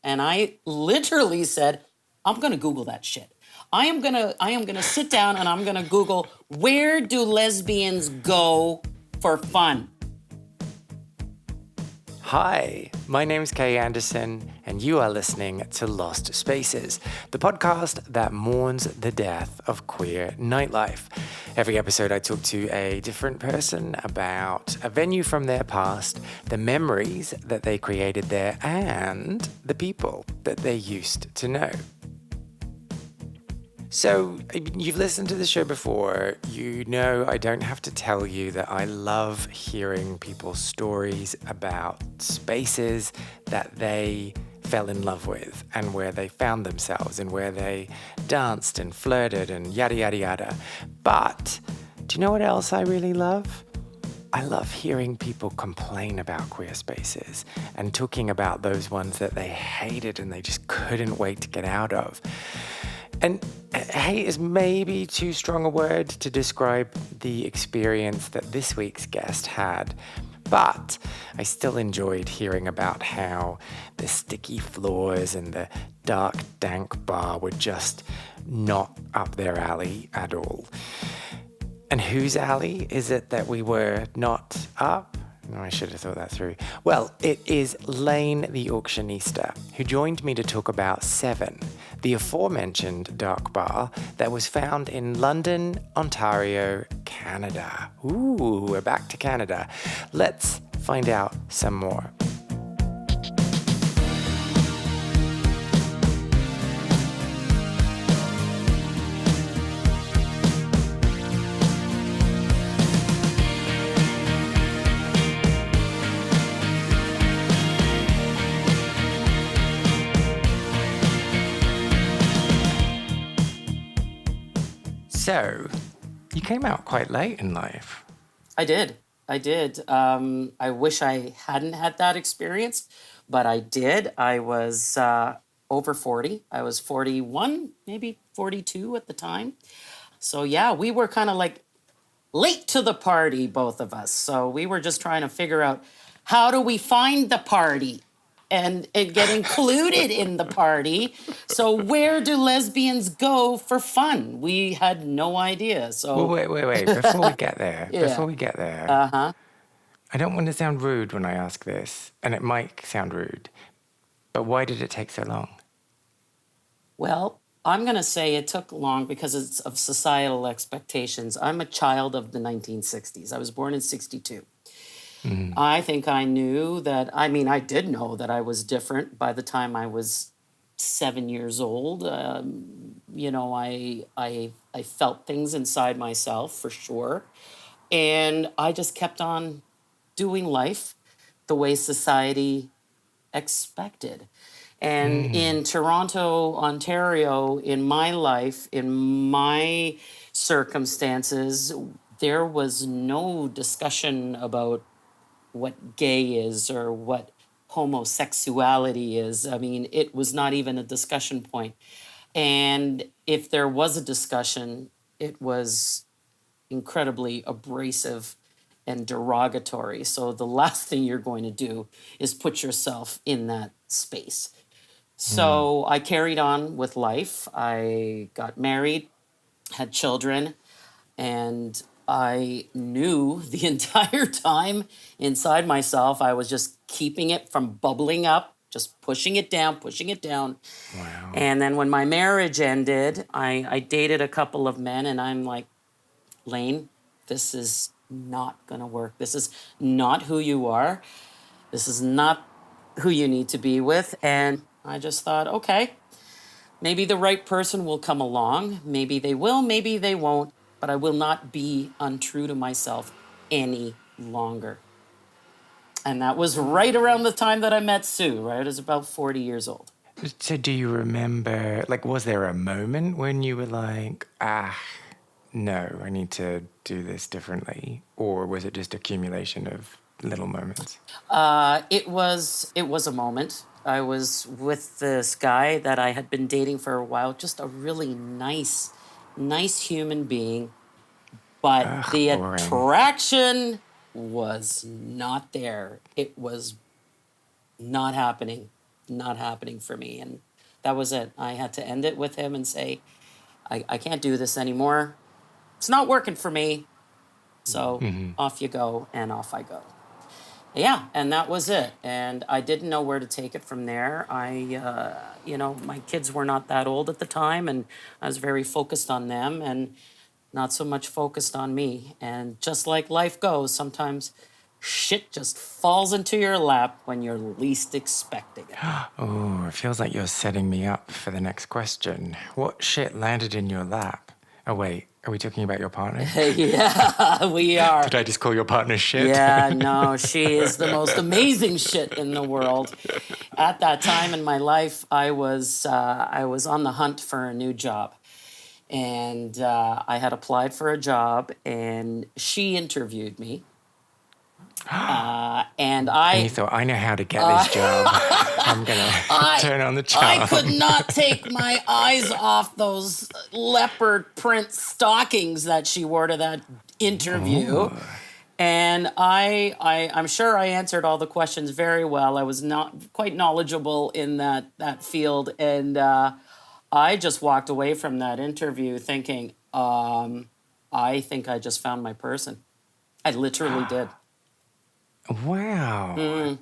And I literally said, I'm going to Google that shit. I am going to sit down and I'm going to Google, where do lesbians go for fun? Hi, my name's Kay Anderson, and you are listening to Lost Spaces, the podcast that mourns the death of queer nightlife. Every episode, I talk to a different person about a venue from their past, the memories that they created there, and the people that they used to know. So, you've listened to the show before. You know I don't have to tell you that I love hearing people's stories about spaces that they fell in love with and where they found themselves and where they danced and flirted and yada, yada, yada. But do you know what else I really love? I love hearing people complain about queer spaces and talking about those ones that they hated and they just couldn't wait to get out of. And hate is maybe too strong a word to describe the experience that this week's guest had, but I still enjoyed hearing about how the sticky floors and the dark, dank bar were just not up their alley at all. And whose alley is it that we were not up? No, I should have thought that through. Well, it is Layne the Auctionista, who joined me to talk about Seven, the aforementioned dark bar that was found in London, Ontario, Canada. Ooh, we're back to Canada. Let's find out some more. So, you came out quite late in life. I did. I wish I hadn't had that experience, but I did. I was over 40. I was 41, maybe 42 at the time. So yeah, we were kind of like late to the party, both of us. So we were just trying to figure out, how do we find the party and get included in the party? So where do lesbians go for fun? We had no idea. So Well, wait. Before we get there, Uh-huh. I don't want to sound rude when I ask this, and it might sound rude, but why did it take so long? Well, I'm going to say it took long because it's of societal expectations. I'm a child of the 1960s. I was born in 62. I think I knew that, I did know that I was different by the time I was 7 years old. I felt things inside myself for sure. And I just kept on doing life the way society expected. And in Toronto, Ontario, in my life, in my circumstances, there was no discussion about what gay is or what homosexuality is. It was not even a discussion point. And if there was a discussion, it was incredibly abrasive and derogatory. So the last thing you're going to do is put yourself in that space. So I carried on with life. I got married, had children, and I knew the entire time inside myself, I was just keeping it from bubbling up, just pushing it down. Wow. And then when my marriage ended, I dated a couple of men, and I'm like, Layne, this is not going to work. This is not who you are. This is not who you need to be with. And I just thought, okay, maybe the right person will come along. Maybe they will, maybe they won't. But I will not be untrue to myself any longer. And that was right around the time that I met Sue, right? I was about 40 years old. So do you remember, was there a moment when you were like, no, I need to do this differently? Or was it just accumulation of little moments? It was a moment. I was with this guy that I had been dating for a while, just a really nice human being. But the boring. attraction was not there. It was not happening. not happening for me. And that was it. I had to end it with him and say, I can't do this anymore. It's not working for me. So off you go, and off I go. Yeah, and that was it. And I didn't know where to take it from there. My kids were not that old at the time, and I was very focused on them and not so much focused on me. And just like life goes, sometimes shit just falls into your lap when you're least expecting it. Oh, it feels like you're setting me up for the next question. What shit landed in your lap? Oh, wait. Are we talking about your partner? Yeah, we are. Did I just call your partner shit? Yeah, no, she is the most amazing shit in the world. At that time in my life, I was on the hunt for a new job. And I had applied for a job, and she interviewed me. And you thought, I know how to get this job. I'm going to turn on the job. I could not take my eyes off those leopard print stockings that she wore to that interview. Ooh. And I'm sure I answered all the questions very well. I was not quite knowledgeable in that field. And I just walked away from that interview thinking, I think I just found my person. I literally did. Wow.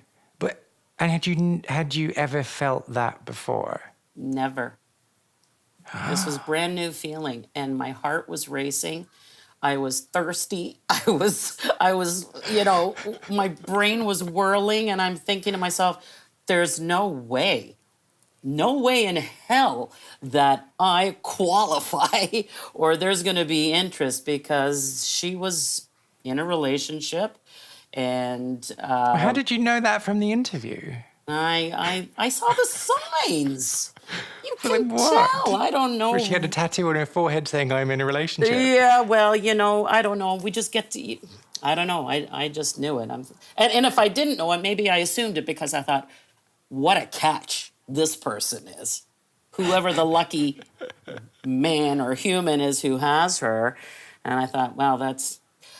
And had you ever felt that before? Never. This was brand new feeling, and my heart was racing. I was thirsty. I was, my brain was whirling, and I'm thinking to myself, there's no way in hell that I qualify or there's going to be interest, because she was in a relationship. And how did you know that from the interview? I saw the signs. You can tell. I don't know. Or she had a tattoo on her forehead saying, I'm in a relationship. Yeah, well, I don't know. We just get to... I don't know. I just knew it. And if I didn't know it, maybe I assumed it because I thought, what a catch this person is. Whoever the lucky man or human is who has her. And I thought, wow,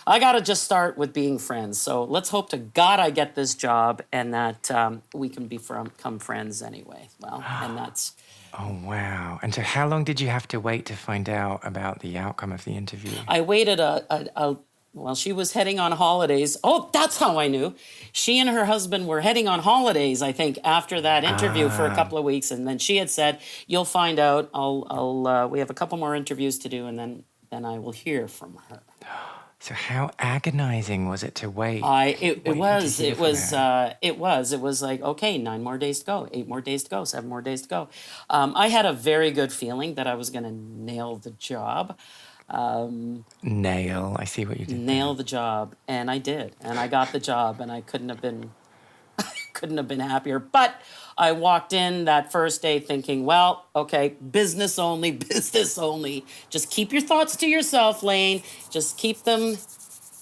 I got to just start with being friends. So let's hope to God I get this job and that we can become friends anyway. Well, and that's... Oh, wow. And so how long did you have to wait to find out about the outcome of the interview? I waited well, she was heading on holidays. Oh, that's how I knew. She and her husband were heading on holidays, I think, after that interview for a couple of weeks. And then she had said, you'll find out. We have a couple more interviews to do, and then I will hear from her. So how agonizing was it to wait? It was like, okay, 9 more days to go, 8 more days to go, 7 more days to go. I had a very good feeling that I was going to nail the job. Nail, I see what you did. Nail the job, and I did, and I got the job, and I couldn't have been happier. But I walked in that first day thinking, well, okay, business only, business only. Just keep your thoughts to yourself, Layne. Just keep them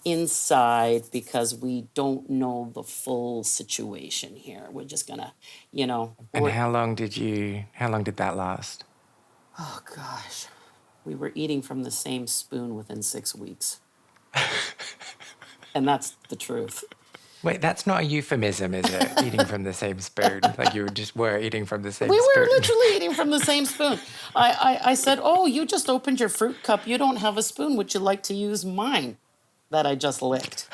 inside, because we don't know the full situation here. We're just gonna, And how long did that last? Oh, gosh. We were eating from the same spoon within 6 weeks. And that's the truth. Wait, that's not a euphemism, is it? Eating from the same spoon. Like you just were eating from the same spoon. We were literally eating from the same spoon. I said, oh, you just opened your fruit cup. You don't have a spoon. Would you like to use mine that I just licked?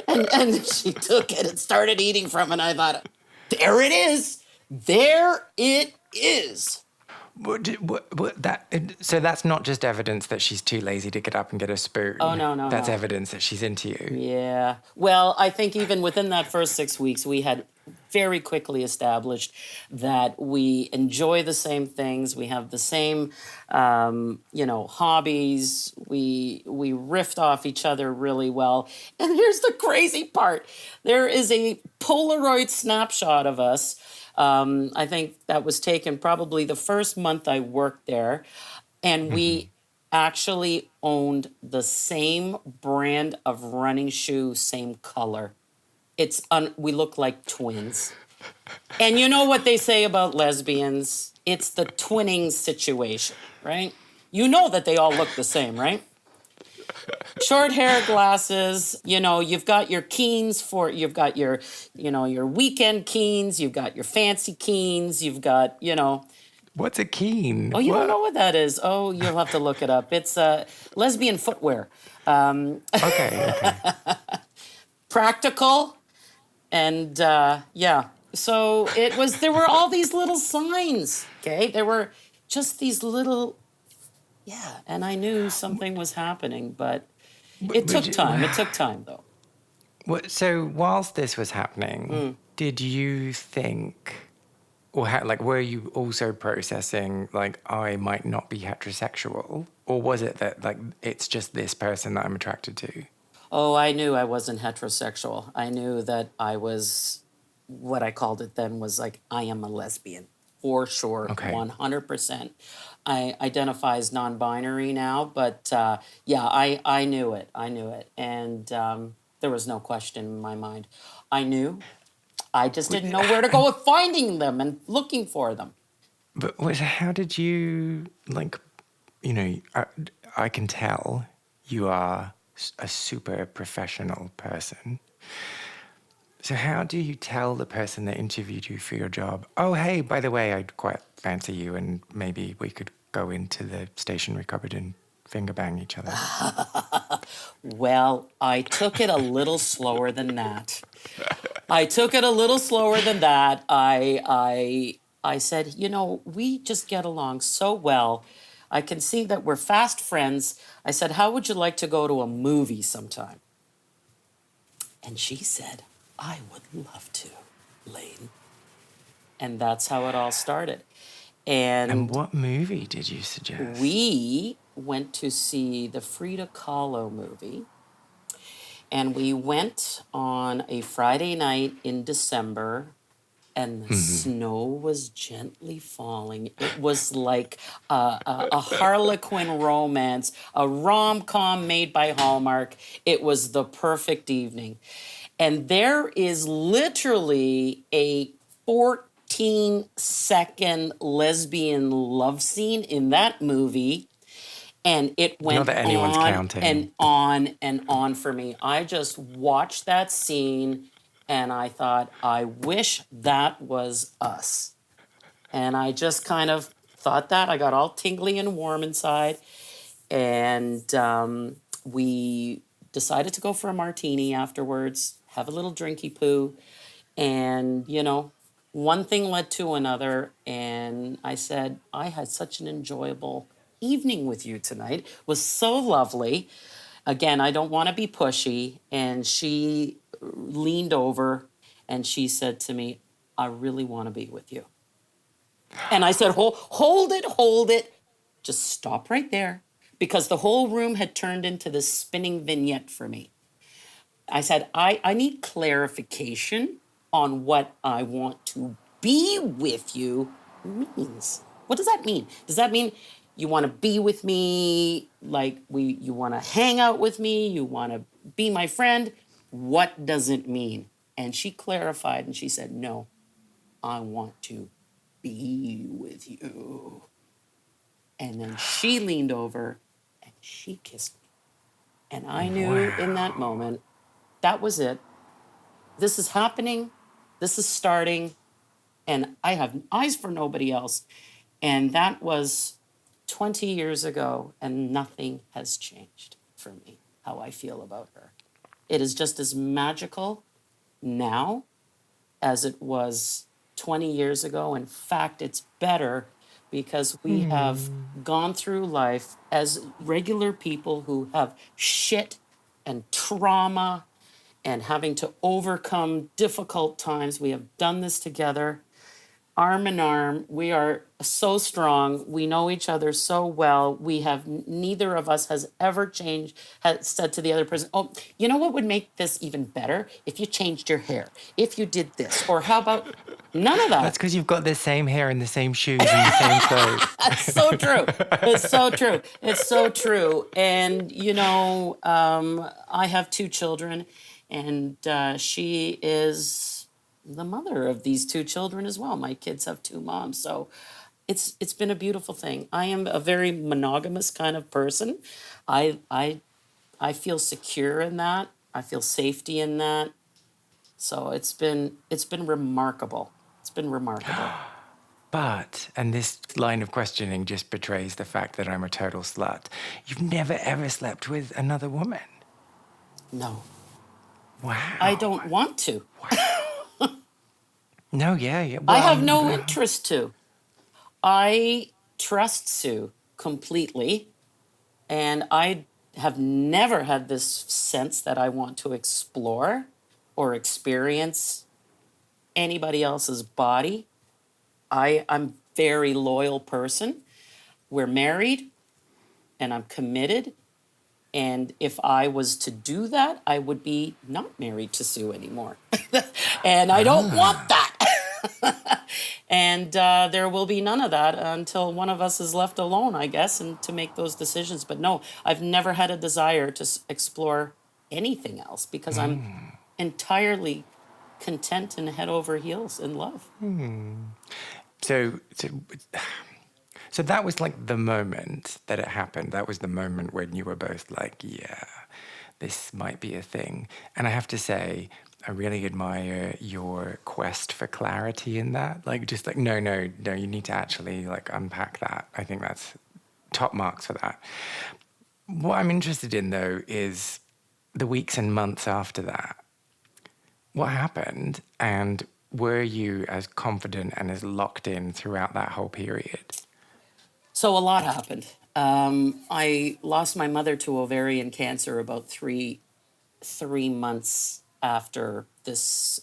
And she took it and started eating from it. And I thought, there it is. There it is. So that's not just evidence that she's too lazy to get up and get a spoon. Oh, no. That's evidence that she's into you. Yeah. Well, I think even within that first 6 weeks, we had very quickly established that we enjoy the same things. We have the same, hobbies. We riffed off each other really well. And here's the crazy part. There is a Polaroid snapshot of us. I think that was taken probably the first month I worked there. And we actually owned the same brand of running shoe, same color. We look like twins. And you know what they say about lesbians? It's the twinning situation, right? You know that they all look the same, right? Short hair, glasses, you've got your keens you've got your weekend keens, you've got your fancy keens, you've got. What's a keen? Oh, you don't know What? what that is? Oh, you'll have to look it up. It's lesbian footwear. Okay, okay. Practical. And yeah, so there were all these little signs, okay? There were just these little, yeah, and I knew something was happening, but it Would took you, time. It took time, though. so whilst this was happening, Mm. did you think, or like, were you also processing like I might not be heterosexual, or was it that like it's just this person that I'm attracted to? Oh, I knew I wasn't heterosexual. I knew that I was, what I called it then was like, I am a lesbian for sure, Okay. 100%. I identify as non-binary now, but yeah, I knew it. I knew it. And there was no question in my mind. I knew. I just didn't know where to go with finding them and looking for them. But how did you like? I can tell you are a super professional person. So how do you tell the person that interviewed you for your job, oh, hey, by the way, I'd quite fancy you and maybe we could go into the stationery cupboard and finger bang each other? Well, I took it a little slower than that. I took it a little slower than that. I said, we just get along so well. I can see that we're fast friends. I said, how would you like to go to a movie sometime? And she said, I would love to, Layne. And that's how it all started. And And what movie did you suggest? we went to see the Frida Kahlo movie. And we went on a Friday night in December, and the snow was gently falling. It was like a Harlequin romance, a rom-com made by Hallmark. It was the perfect evening. And there is literally a 14-second lesbian love scene in that movie. And it Not went that anyone's on counting. and on and on for me. I just watched that scene and I thought, I wish that was us. And I just kind of thought that. I got all tingly and warm inside. And we decided to go for a martini afterwards, have a little drinky poo. And, one thing led to another. And I said, I had such an enjoyable evening with you tonight. It was so lovely. Again, I don't want to be pushy. And she leaned over and she said to me, I really want to be with you. And I said, hold it, hold it. Just stop right there. Because the whole room had turned into this spinning vignette for me. I said, I need clarification on what I want to be with you means. What does that mean? Does that mean you want to be with me, like you want to hang out with me, you want to be my friend? What does it mean? And she clarified and she said, no, I want to be with you. And then she leaned over and she kissed me. And I knew in that Wow. moment, that was it. This is happening. This is starting. And I have eyes for nobody else. And that was 20 years ago. And nothing has changed for me, how I feel about her. It is just as magical now as it was 20 years ago. In fact, it's better because we have gone through life as regular people who have shit and trauma and having to overcome difficult times. We have done this together, arm in arm. We are so strong. We know each other so well. We have neither of us has ever changed, has said to the other person, oh, you know what would make this even better? If you changed your hair, if you did this, or how about none of That's that? because you've got the same hair and the same shoes and the same clothes. That's so true. It's so true. It's so true. And, I have two children, and she is the mother of these two children as well. My kids have two moms. So it's been a beautiful thing. I am a very monogamous kind of person. I I feel secure in that. I feel safety in that. So it's been remarkable. It's been remarkable. But, and this line of questioning just betrays the fact that I'm a total slut, you've never ever slept with another woman. No, I Wow. don't want to. No, yeah, yeah. I Well, have no interest to. I trust Sue completely, and I have never had this sense that I want to explore or experience anybody else's body. I'm very loyal person. We're married and I'm committed. And if I was to do that, I would be not married to Sue anymore. And I don't want that. And there will be none of that until one of us is left alone, I guess, and to make those decisions. But no, I've never had a desire to explore anything else because I'm entirely content and head over heels in love. so, so, so that was like the moment that it happened. That was the moment when you were both like, yeah, this might be a thing. And I have to say, I really admire your quest for clarity in that. Like, just like, no, no, no, you need to actually like unpack that. I think that's top marks for that. What I'm interested in though is the weeks and months after that. What happened? And were you as confident and as locked in throughout that whole period? So a lot happened. I lost my mother to ovarian cancer about three months after this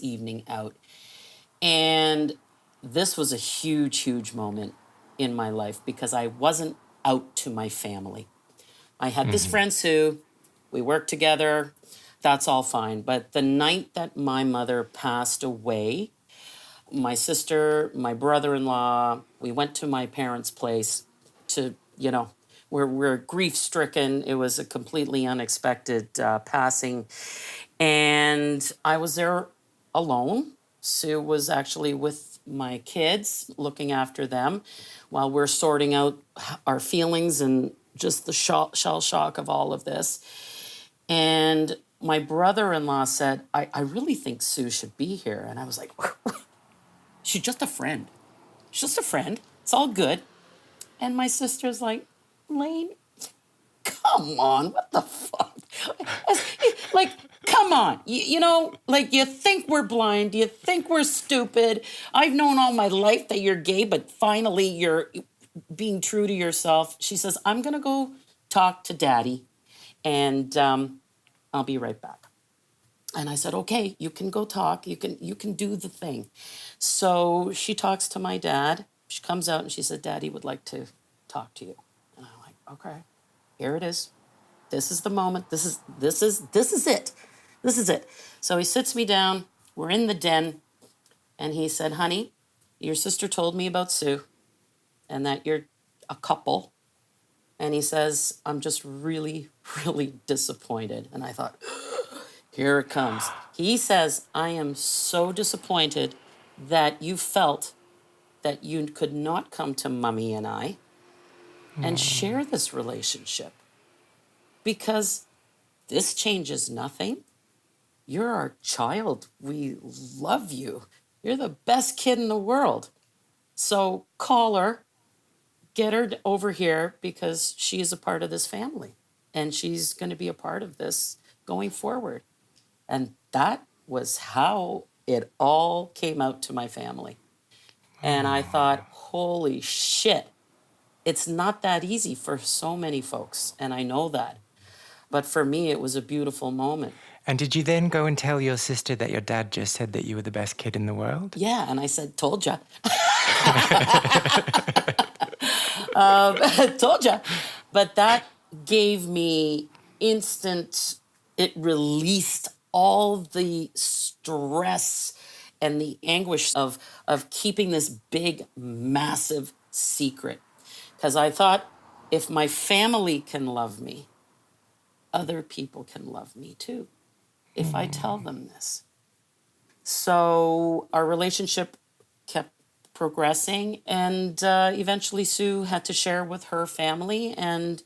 evening out, and this was a huge moment in my life because I wasn't out to my family. I had this friend Sue. We worked together. That's all fine. But the night that my mother passed away, my sister, my brother-in-law, we went to my parents' place to, we're grief-stricken. It was a completely unexpected passing. And I was there alone. Sue was actually with my kids, looking after them while we're sorting out our feelings and just the shell shock of all of this. And my brother-in-law said, I really think Sue should be here. And I was like, she's just a friend. She's just a friend. It's all good. And my sister's like, Layne, come on, what the fuck? Like, come on. Like, you think we're blind. You think we're stupid. I've known all my life that you're gay, but finally you're being true to yourself. She says, I'm going to go talk to Daddy, and I'll be right back. And I said, okay, you can go talk. You can do the thing. So she talks to my dad. She comes out and she said, Daddy would like to talk to you. And I'm like, okay, here it is. This is the moment. This is it. This is it. So he sits me down. We're in the den. And he said, honey, your sister told me about Sue and that you're a couple. And he says, I'm just really, really disappointed. And I thought, here it comes. He says, I am so disappointed that you felt that you could not come to Mummy and I and share this relationship because this changes nothing. You're our child. We love you. You're the best kid in the world. So call her, get her over here because she is a part of this family and she's going to be a part of this going forward. And that was how it all came out to my family. And I thought, holy shit, it's not that easy for so many folks. And I know that. But for me, it was a beautiful moment. And did you then go and tell your sister that your dad just said that you were the best kid in the world? Yeah, and I said, told ya. Told ya. But that gave me it released all the stress and the anguish of keeping this big, massive secret. Because I thought, if my family can love me, other people can love me too, if I tell them this. So our relationship kept progressing, and eventually Sue had to share with her family, and,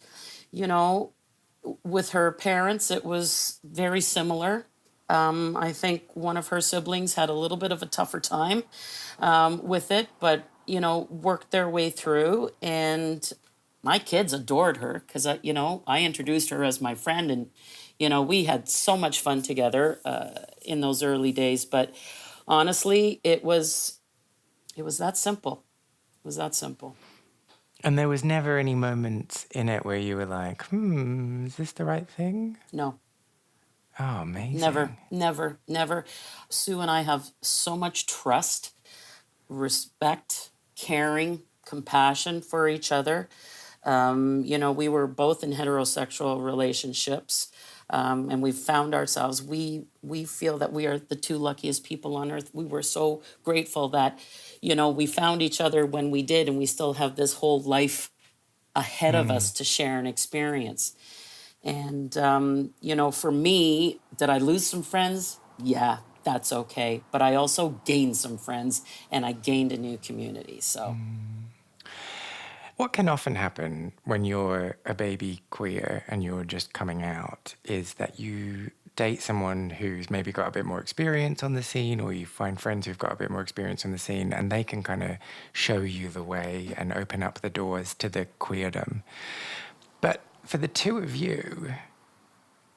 with her parents, it was very similar. I think one of her siblings had a little bit of a tougher time with it, but, worked their way through. And my kids adored her because, I introduced her as my friend. And, we had so much fun together in those early days. But honestly, it was that simple. It was that simple. And there was never any moments in it where you were like, is this the right thing? No. Oh, amazing. Never, never, never. Sue and I have so much trust, respect, caring, compassion for each other. We were both in heterosexual relationships, and we've found ourselves. We feel that we are the two luckiest people on earth. We were so grateful that, we found each other when we did, and we still have this whole life ahead of us to share and experience. And, for me, did I lose some friends? Yeah, that's okay. But I also gained some friends, and I gained a new community. So, What can often happen when you're a baby queer and you're just coming out is that you date someone who's maybe got a bit more experience on the scene, or you find friends who've got a bit more experience on the scene, and they can kind of show you the way and open up the doors to the queerdom. But for the two of you,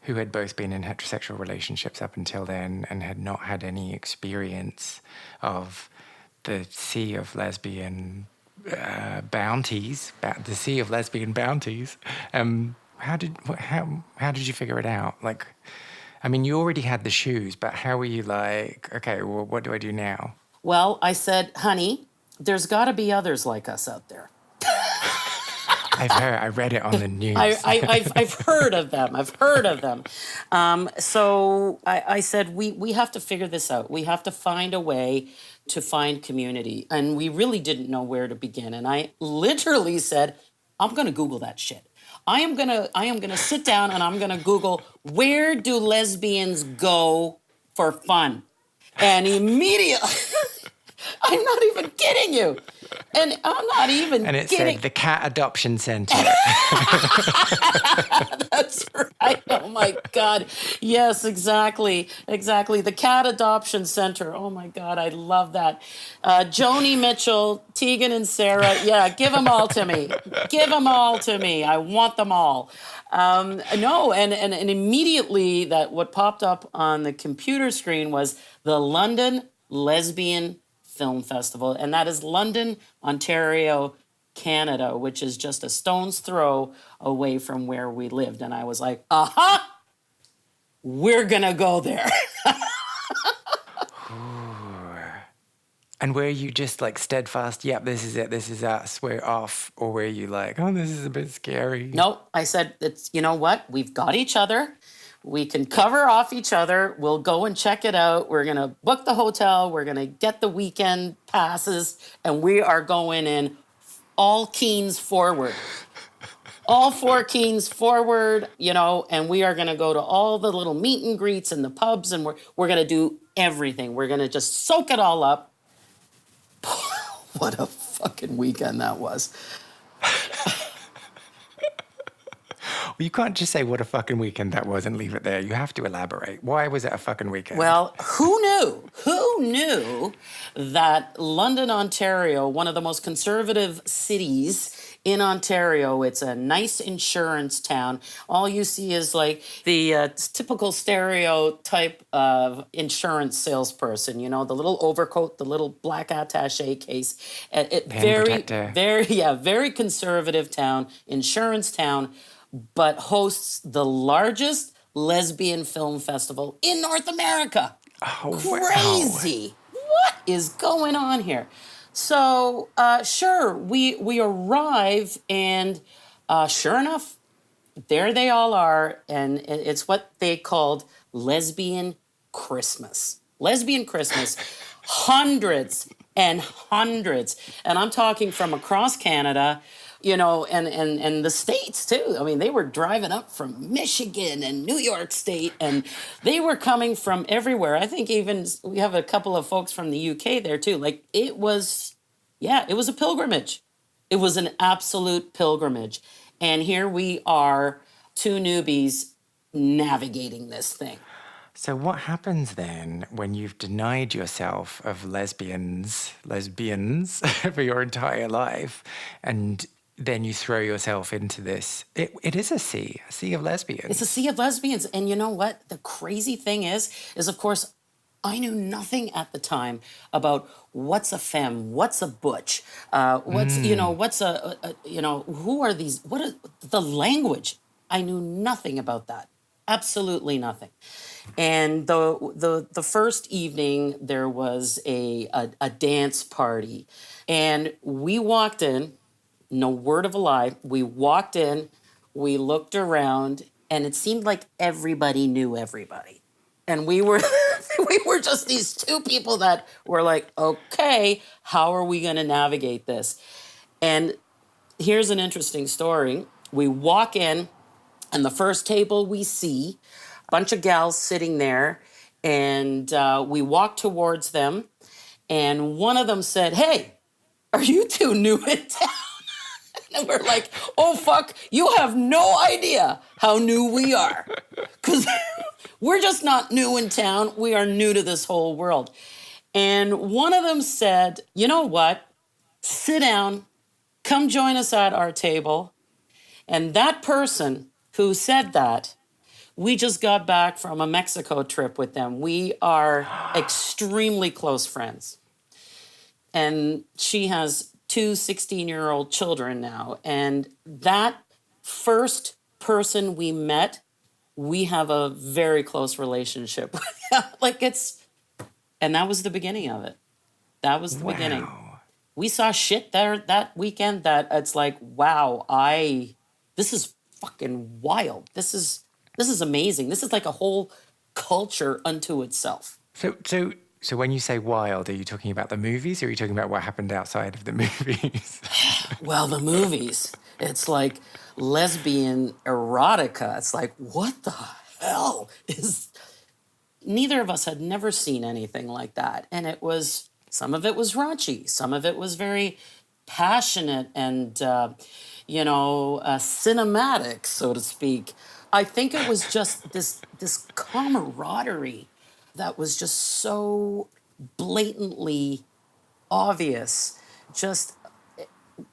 who had both been in heterosexual relationships up until then and had not had any experience of the sea of lesbian bounties, the sea of lesbian bounties, how did you figure it out? Like, I mean, you already had the shoes, but how were you like, okay, well, what do I do now? well, I said, honey, there's got to be others like us out there. I read it on the news. I've heard of them. I've heard of them. So I said, we have to figure this out. We have to find a way to find community. And we really didn't know where to begin. And I literally said, I'm going to Google that shit. I am gonna sit down and I'm gonna Google, where do lesbians go for fun? And immediately, I'm not even kidding you. And I'm not even And it kidding. said the Cat Adoption Center. That's right. Oh my God. Yes, exactly. Exactly. The Cat Adoption Center. Oh my God. I love that. Joni Mitchell, Tegan and Sarah. Yeah, give them all to me. Give them all to me. I want them all. No, and immediately what popped up on the computer screen was the London Lesbian Film Festival. And that is London, Ontario, Canada, which is just a stone's throw away from where we lived. And I was like, we're going to go there. And were you just like steadfast, yep, this is it, this is us, we're off? Or were you like, oh, this is a bit scary? No, I said, you know what? We've got each other. We can cover off each other. We'll go and check it out. We're going to book the hotel. We're going to get the weekend passes. And we are going in all keens forward. All four keens forward, and we are going to go to all the little meet and greets and the pubs. And we're going to do everything. We're going to just soak it all up. What a fucking weekend that was. Well, you can't just say what a fucking weekend that was and leave it there. You have to elaborate. Why was it a fucking weekend? Well, who knew? Who knew that London, Ontario, one of the most conservative cities in Ontario, it's a nice insurance town. All you see is like the typical stereotype of insurance salesperson, the little overcoat, the little black attaché case. Very conservative town, insurance town, but hosts the largest lesbian film festival in North America. Oh, crazy. Wow. What is going on here? So, sure, we arrive, and sure enough, there they all are, and it's what they called Lesbian Christmas. Lesbian Christmas, hundreds and hundreds, and I'm talking from across Canada, and the States too. I mean, they were driving up from Michigan and New York State, and they were coming from everywhere. I think even we have a couple of folks from the UK there too. Like it was a pilgrimage. It was an absolute pilgrimage. And here we are two newbies navigating this thing. So what happens then when you've denied yourself of lesbians for your entire life, and then you throw yourself into this? It is a sea of It's a lesbians. sea of lesbians. And you know what? The crazy thing is of course, I knew nothing at the time about what's a femme, what's a butch, what's who are these, what is the language? I knew nothing about that. Absolutely nothing. And the first evening there was a dance party, and we walked in, no word of a lie. We walked in, we looked around, and it seemed like everybody knew everybody. And we were we were just these two people that were like, okay, how are we going to navigate this? And here's an interesting story. We walk in, and the first table we see, a bunch of gals sitting there, and we walk towards them, and one of them said, "Hey, are you two new in town?" And we're like, "Oh fuck, you have no idea how new we are, because we're just not new in town. We are new to this whole world." And one of them said, "You know what? Sit down, come join us at our table." And that person who said that, we just got back from a Mexico trip with them. We are extremely close friends. And she has two 16-year-old children now. And that first person we met, we have a very close relationship with. And that was the beginning of it. That was the beginning. Wow. We saw shit there that weekend that it's like, wow, this is fucking wild. This is amazing. This is like a whole culture unto itself. So when you say wild, are you talking about the movies, or are you talking about what happened outside of the movies? Well, the movies, it's like lesbian erotica. It's like, what the hell is. Neither of us had never seen anything like that. And some of it was raunchy, some of it was very passionate and, cinematic, so to speak. I think it was just this camaraderie that was just so blatantly obvious. Just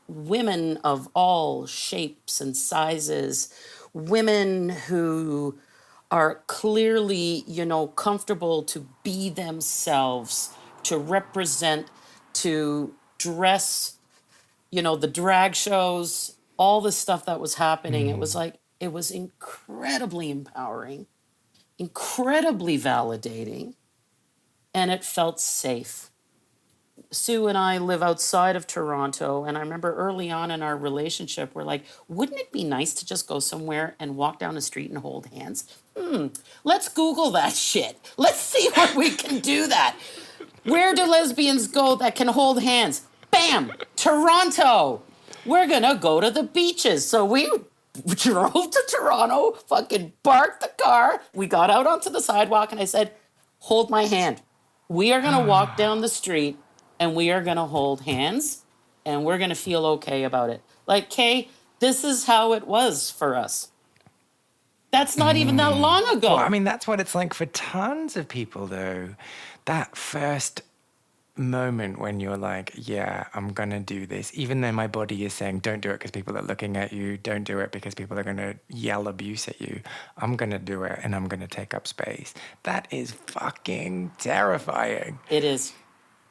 women of all shapes and sizes, women who are clearly, comfortable to be themselves, to represent, to dress, the drag shows, all the stuff that was happening. It was incredibly empowering, incredibly validating, and it felt safe. Sue and I live outside of Toronto, and I remember early on in our relationship, we're like, wouldn't it be nice to just go somewhere and walk down the street and hold hands? Let's Google that shit. Let's see where we can do that. Where do lesbians go that can hold hands? Bam! Toronto! We're gonna go to the beaches. So we drove to Toronto, fucking parked the car. We got out onto the sidewalk, and I said, hold my hand. We are gonna walk down the street, and we are gonna hold hands, and we're gonna feel okay about it. Like, Kay, this is how it was for us. That's not even that long ago. Well, I mean, that's what it's like for tons of people, though. That first moment when you're like, yeah, I'm going to do this, even though my body is saying, don't do it because people are looking at you, don't do it because people are going to yell abuse at you. I'm going to do it, and I'm going to take up space. That is fucking terrifying. It is.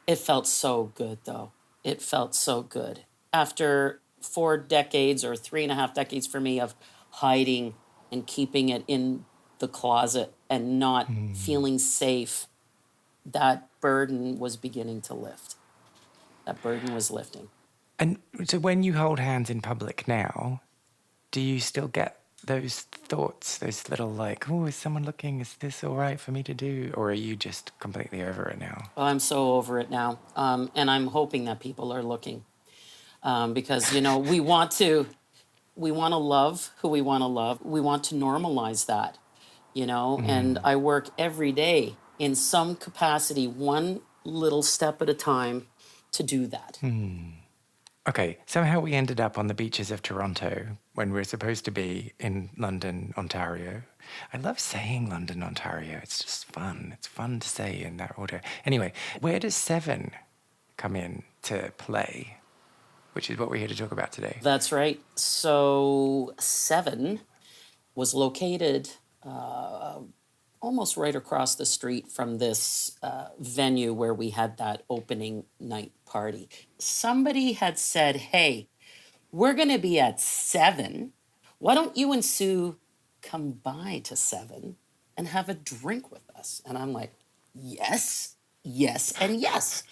It felt so good, though. It felt so good. After 4 decades or 3.5 decades for me of hiding and keeping it in the closet and not feeling safe, that burden was beginning to lift. That burden was lifting. And so when you hold hands in public now, do you still get those thoughts, those little like, oh, is someone looking? Is this all right for me to do? Or are you just completely over it now? Oh, I'm so over it now. And I'm hoping that people are looking. Because, we want to love who we want to love. We want to normalize that, and I work every day in some capacity, one little step at a time, to do that. Okay, somehow we ended up on the beaches of Toronto when we're supposed to be in London, Ontario. I love saying London, Ontario. It's just fun. It's fun to say in that order. Anyway, where does Seven come in to play? Which is what we're here to talk about today. That's right. So Seven was located almost right across the street from this venue where we had that opening night party. Somebody had said, hey, we're going to be at 7. Why don't you and Sue come by to 7 and have a drink with us? And I'm like, yes, yes, and yes.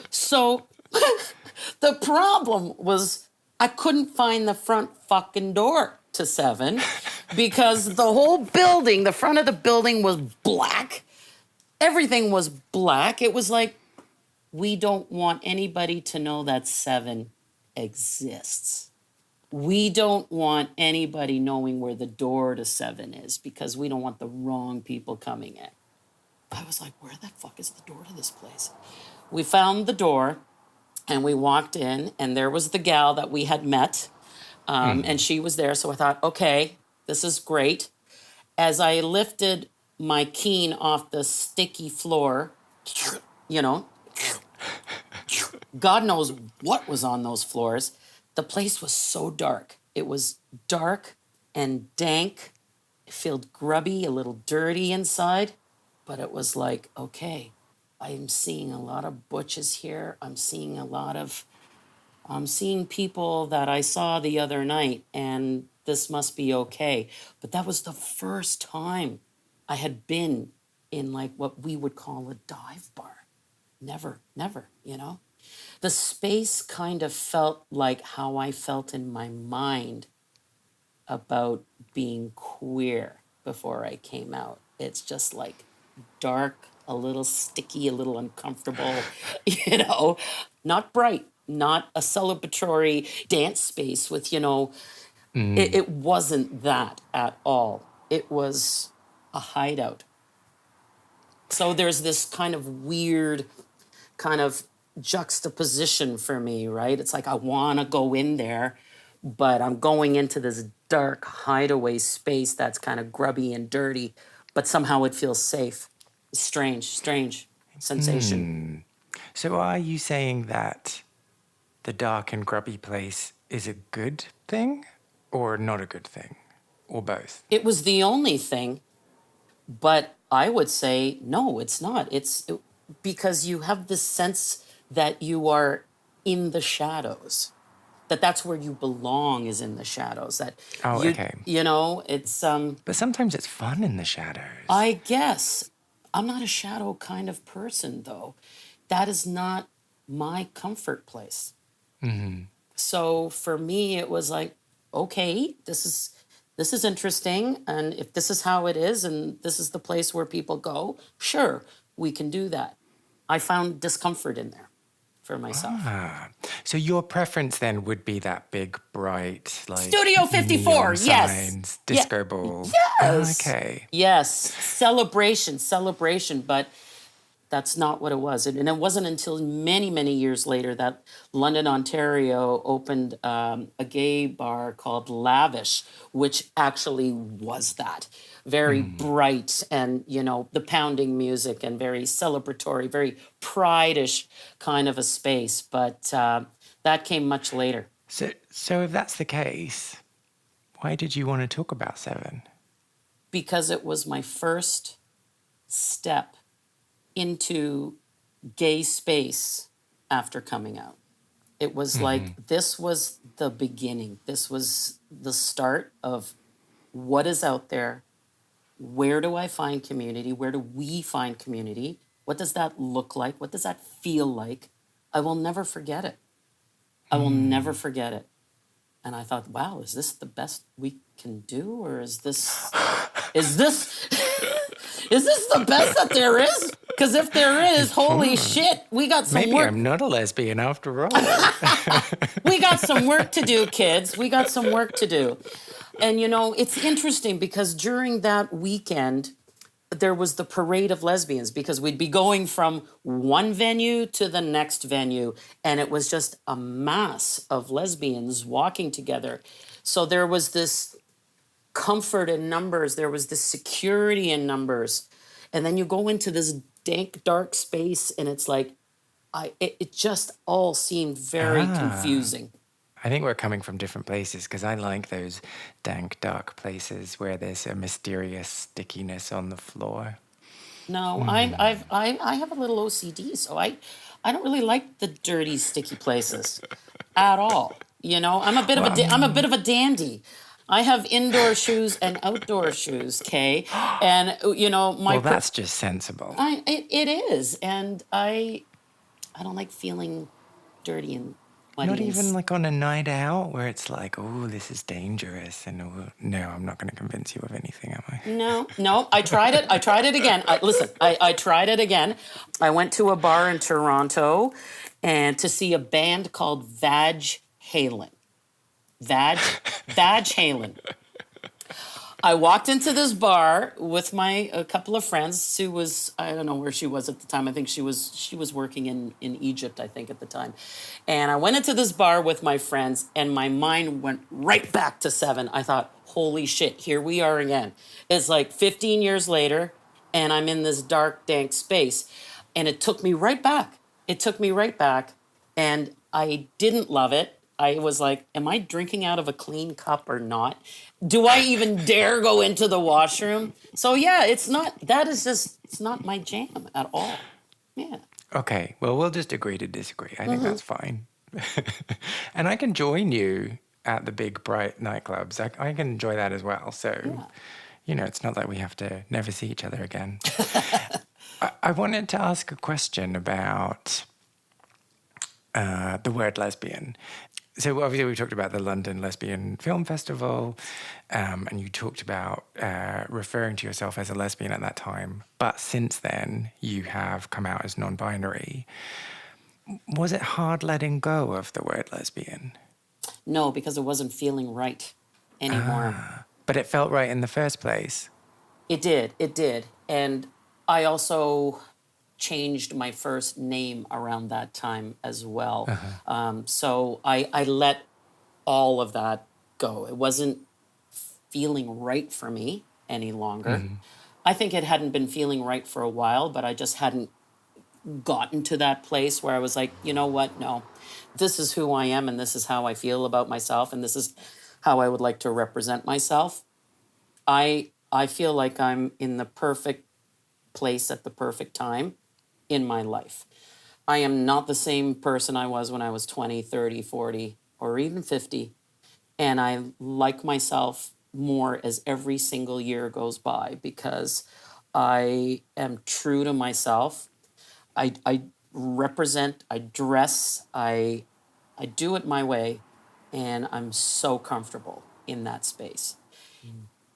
So the problem was I couldn't find the front fucking door to 7 because the whole building, the front of the building was black. Everything was black. It was like, we don't want anybody to know that 7 exists. We don't want anybody knowing where the door to 7 is because we don't want the wrong people coming in. I was like, where the fuck is the door to this place? We found the door and we walked in and there was the gal that we had met. And she was there. So I thought, okay, this is great. As I lifted my keen off the sticky floor, you know, God knows what was on those floors. The place was so dark. It was dark and dank. It felt grubby, a little dirty inside. But it was like, okay, I'm seeing a lot of butches here. I'm seeing people that I saw the other night, and this must be okay. But that was the first time I had been in like what we would call a dive bar. Never, you know? The space kind of felt like how I felt in my mind about being queer before I came out. It's just like dark, a little sticky, a little uncomfortable, you know, not bright, not a celebratory dance space with, you know, it wasn't that at all. It was a hideout. So there's this kind of weird kind of juxtaposition for me, right? It's like I want to go in there, but I'm going into this dark hideaway space that's kind of grubby and dirty, but somehow it feels safe. Strange sensation. So are you saying that the dark and grubby place is a good thing or not a good thing, or both? It was the only thing, but I would say, no, it's not. Because you have this sense that you are in the shadows, that's where you belong, is in the shadows. Okay. You know, it's... But sometimes it's fun in the shadows. I guess. I'm not a shadow kind of person, though. That is not my comfort place. So for me, it was like, okay, this is interesting. And if this is how it is and this is the place where people go, sure, we can do that. I found discomfort in there for myself. So your preference then would be that big, bright, like Studio 54, neon yes. signs, disco ball. Yes. Okay. Yes. Celebration, but that's not what it was. And it wasn't until many, many years later that London, Ontario opened a gay bar called Lavish, which actually was that. Very bright and, you know, the pounding music and very celebratory, very pride-ish kind of a space. But that came much later. So if that's the case, why did you want to talk about 7? Because it was my first step into gay space after coming out. It was like, this was the beginning. This was the start of what is out there. Where do I find community? Where do we find community? What does that look like? What does that feel like? I will never forget it. I will never forget it. And I thought, wow, is this the best we can do? Or is this is this the best that there is? Because if there is, holy shit, we got some Maybe work. I'm not a lesbian after all. We got some work to do, kids. We got some work to do. And, you know, it's interesting because during that weekend, there was the parade of lesbians because we'd be going from one venue to the next venue, and it was just a mass of lesbians walking together. So there was this comfort in numbers, there was this security in numbers. And then you go into this dank, dark space, and it's like, it just all seemed very confusing. I think we're coming from different places because I like those dank, dark places where there's a mysterious stickiness on the floor. No, I have a little OCD, so I don't really like the dirty, sticky places at all. You know, I'm a bit of a dandy. I have indoor shoes and outdoor shoes, Kay, and you know Well, that's just sensible. it is, and I don't like feeling dirty and muddy Not and even like on a night out where it's like, oh, this is dangerous. And oh, no, I'm not going to convince you of anything, am I? No, I tried it. I tried it again. Listen, I tried it again. I went to a bar in Toronto and to see a band called Vag Halen. Vag Halen. I walked into this bar with a couple of friends. Sue was, I don't know where she was at the time. I think she was working in Egypt, I think, at the time. And I went into this bar with my friends, and my mind went right back to Seven. I thought, holy shit, here we are again. It's like 15 years later, and I'm in this dark, dank space. And it took me right back. It took me right back, and I didn't love it. I was like, am I drinking out of a clean cup or not? Do I even dare go into the washroom? So yeah, it's not my jam at all. Yeah. Okay, well, we'll just agree to disagree. I think that's fine. And I can join you at the big, bright nightclubs. I can enjoy that as well. So, Yeah. you know, it's not like we have to never see each other again. I wanted to ask a question about the word lesbian. So obviously we talked about the London Lesbian Film Festival, and you talked about referring to yourself as a lesbian at that time. But since then, you have come out as non-binary. Was it hard letting go of the word lesbian? No, because it wasn't feeling right anymore. But it felt right in the first place. It did. It did. And I also changed my first name around that time as well. So I let all of that go. It wasn't feeling right for me any longer. I think it hadn't been feeling right for a while, but I just hadn't gotten to that place where I was like, you know what? No, this is who I am, and this is how I feel about myself, and this is how I would like to represent myself. I feel like I'm in the perfect place at the perfect time in my life. I am not the same person I was when I was 20, 30, 40, or even 50. And I like myself more as every single year goes by because I am true to myself. I represent, I dress, I do it my way, and I'm so comfortable in that space.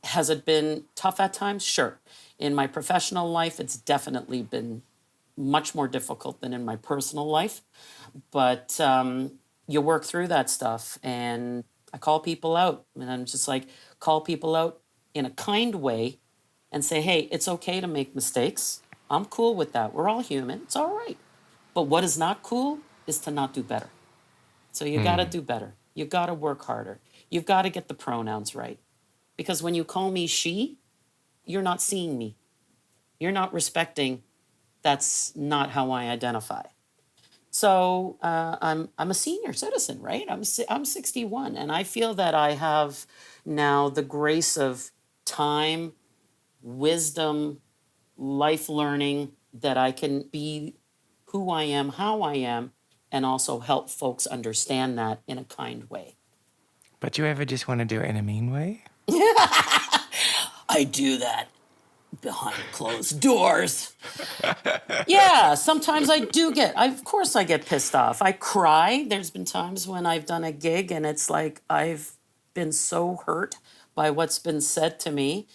Has it been tough at times? Sure. In my professional life, it's definitely been much more difficult than in my personal life. But you work through that stuff, and I call people out. And I'm just like, call people out in a kind way and say, hey, it's okay to make mistakes. I'm cool with that. We're all human. It's all right. But what is not cool is to not do better. So you got to do better. You got to work harder. You've got to get the pronouns right. Because when you call me she, you're not seeing me. You're not respecting. That's not how I identify. So I'm a senior citizen, right? I'm 61, and I feel that I have now the grace of time, wisdom, life learning that I can be who I am, how I am, and also help folks understand that in a kind way. But do you ever just want to do it in a mean way? I do that behind closed doors. Yeah, sometimes of course I get pissed off. I cry. There's been times when I've done a gig and it's like I've been so hurt by what's been said to me.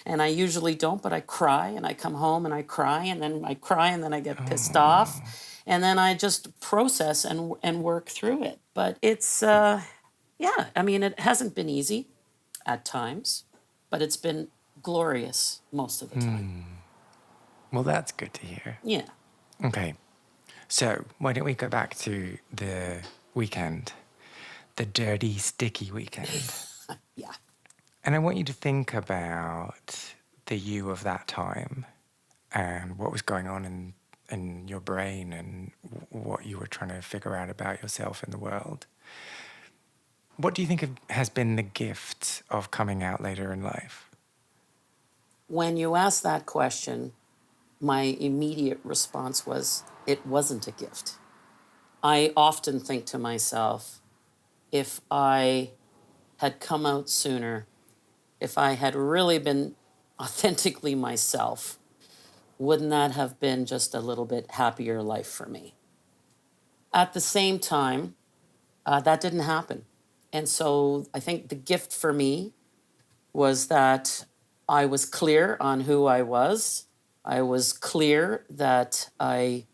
And I usually don't, but I cry and I come home and I cry and then I cry and then I get pissed off. And then I just process and work through it. But it's, yeah, I mean, it hasn't been easy at times, but it's been glorious most of the time. Well, that's good to hear. Yeah. Okay. So why don't we go back to the weekend, the dirty, sticky weekend? Yeah. And I want you to think about the you of that time and what was going on in your brain and what you were trying to figure out about yourself in the world. What do you think has been the gift of coming out later in life? When you asked that question, my immediate response was, it wasn't a gift. I often think to myself, if I had come out sooner, if I had really been authentically myself, wouldn't that have been just a little bit happier life for me? At the same time, that didn't happen. And so I think the gift for me was that I was clear on who I was. I was clear that I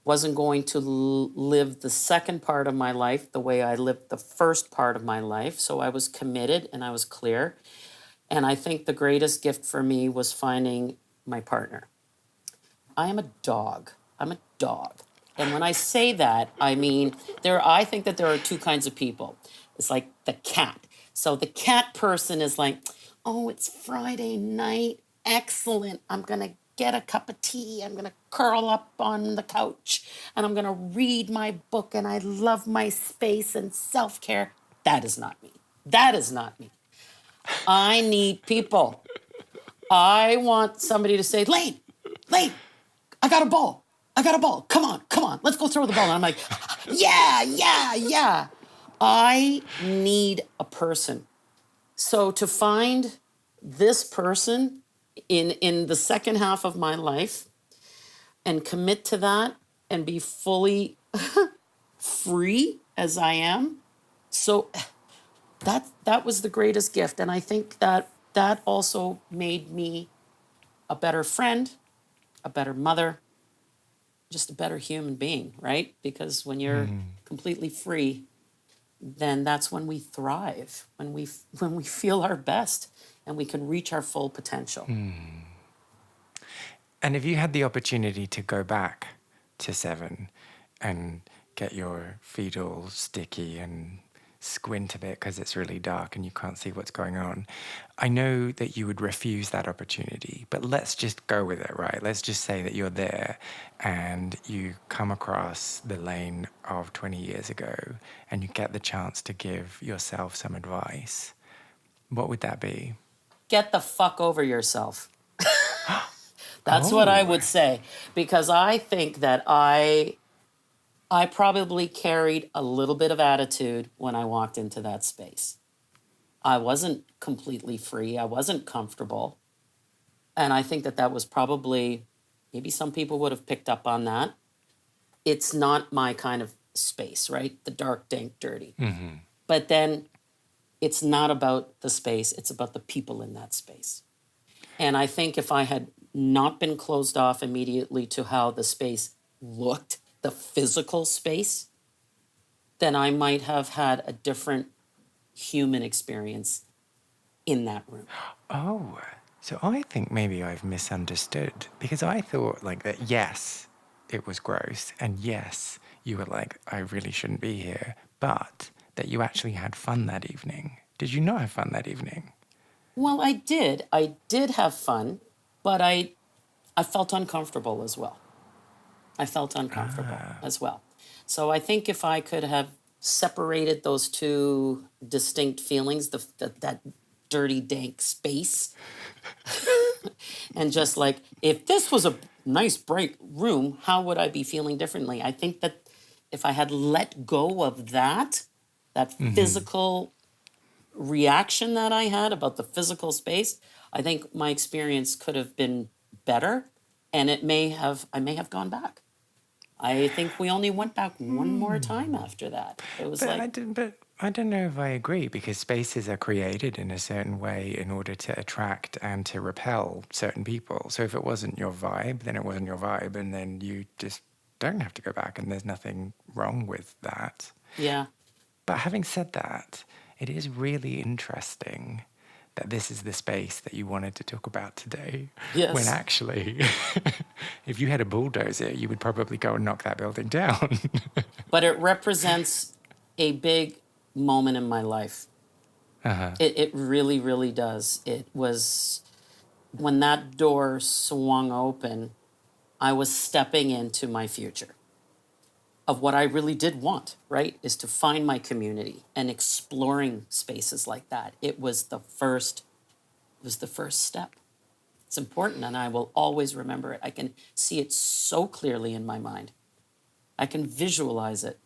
wasn't going to live the second part of my life the way I lived the first part of my life. So I was committed and I was clear. And I think the greatest gift for me was finding my partner. I am a dog. I'm a dog. And when I say that, I mean, I think that there are two kinds of people. It's like the cat. So the cat person is like, oh, it's Friday night. Excellent. I'm going to get a cup of tea. I'm going to curl up on the couch and I'm going to read my book and I love my space and self-care. That is not me. That is not me. I need people. I want somebody to say, Layne, I got a ball. I got a ball. Come on. Let's go throw the ball. And I'm like, yeah. I need a person. So to find this person in the second half of my life and commit to that and be fully free as I am. So that was the greatest gift. And I think that also made me a better friend, a better mother, just a better human being, right? Because when you're completely free, then that's when we thrive, when we feel our best and we can reach our full potential. And if you had the opportunity to go back to 7 and get your feet all sticky and squint a bit because it's really dark and you can't see what's going on, I know that you would refuse that opportunity, but let's just go with it, right? Let's just say that you're there and you come across the Layne of 20 years ago and you get the chance to give yourself some advice. What would that be? Get the fuck over yourself. That's what I would say, because I think that I probably carried a little bit of attitude when I walked into that space. I wasn't completely free. I wasn't comfortable. And I think that was probably, maybe some people would have picked up on that. It's not my kind of space, right? The dark, dank, dirty. Mm-hmm. But then it's not about the space. It's about the people in that space. And I think if I had not been closed off immediately to how the space looked, the physical space, then I might have had a different human experience in that room. Oh, so I think maybe I've misunderstood because I thought like that, yes, it was gross. And yes, you were like, I really shouldn't be here. But that you actually had fun that evening. Did you not have fun that evening? Well, I did. I did have fun, but I felt uncomfortable as well. As well. So I think if I could have separated those two distinct feelings, that dirty, dank space, and just like, if this was a nice, bright room, how would I be feeling differently? I think that if I had let go of that physical reaction that I had about the physical space, I think my experience could have been better, and I may have gone back. I think we only went back one more time after that. It was But I don't know if I agree because spaces are created in a certain way in order to attract and to repel certain people. So if it wasn't your vibe, then it wasn't your vibe, and then you just don't have to go back, and there's nothing wrong with that. yeah. But having said that, it is really interesting that this is the space that you wanted to talk about today. Yes. When actually, if you had a bulldozer, you would probably go and knock that building down. But it represents a big moment in my life. It really, really does. It was when that door swung open, I was stepping into my future of what I really did want, right? Is to find my community and exploring spaces like that. It was the first step. It's important, and I will always remember it. I can see it so clearly in my mind. I can visualize it.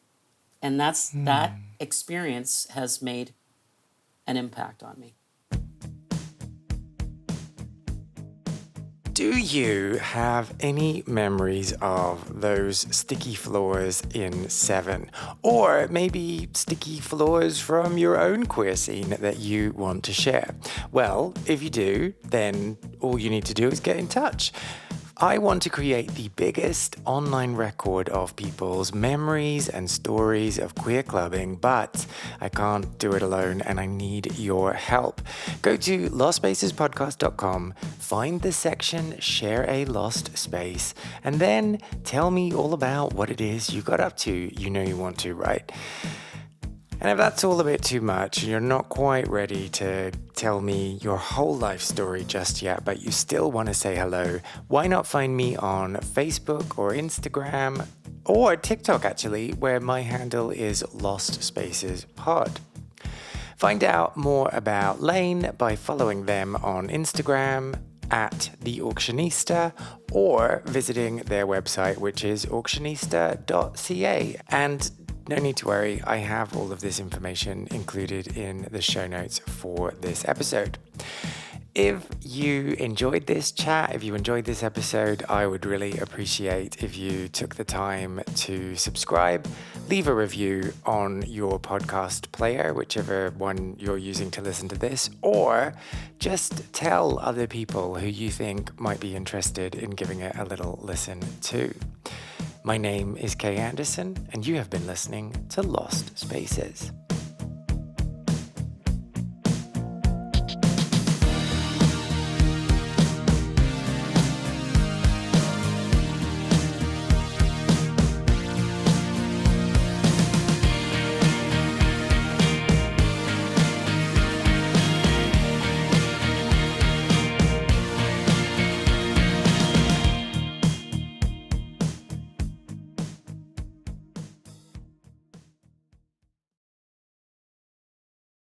And that experience has made an impact on me. Do you have any memories of those sticky floors in Seven? Or maybe sticky floors from your own queer scene that you want to share? Well, if you do, then all you need to do is get in touch. I want to create the biggest online record of people's memories and stories of queer clubbing, but I can't do it alone and I need your help. Go to lostspacespodcast.com, find the section Share a Lost Space, and then tell me all about what it is you got up to. You know you want to, right? And if that's all a bit too much, you're not quite ready to tell me your whole life story just yet, but you still want to say hello, why not find me on Facebook or Instagram or TikTok actually, where my handle is Lost Spaces Pod. Find out more about Layne by following them on Instagram at The Auctionista or visiting their website, which is auctionista.ca. And no need to worry, I have all of this information included in the show notes for this episode. If you enjoyed this chat, if you enjoyed this episode, I would really appreciate if you took the time to subscribe, leave a review on your podcast player, whichever one you're using to listen to this, or just tell other people who you think might be interested in giving it a little listen too. My name is Kay Anderson, and you have been listening to Lost Spaces.